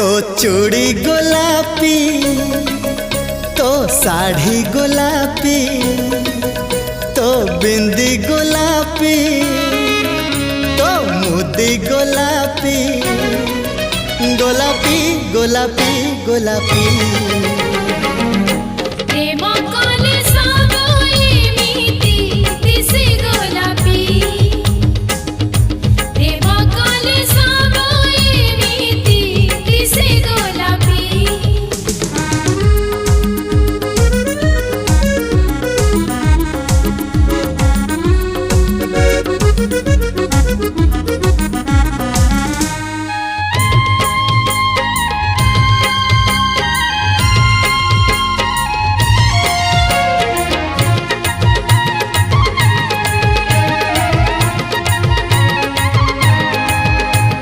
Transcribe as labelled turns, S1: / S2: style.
S1: तो चूड़ी गोलापी, तो साड़ी गोलापी, तो बिंदी गोलापी, तो मुदी गोलापी, गोलापी गोलापी गोलापी।
S2: प्रेम को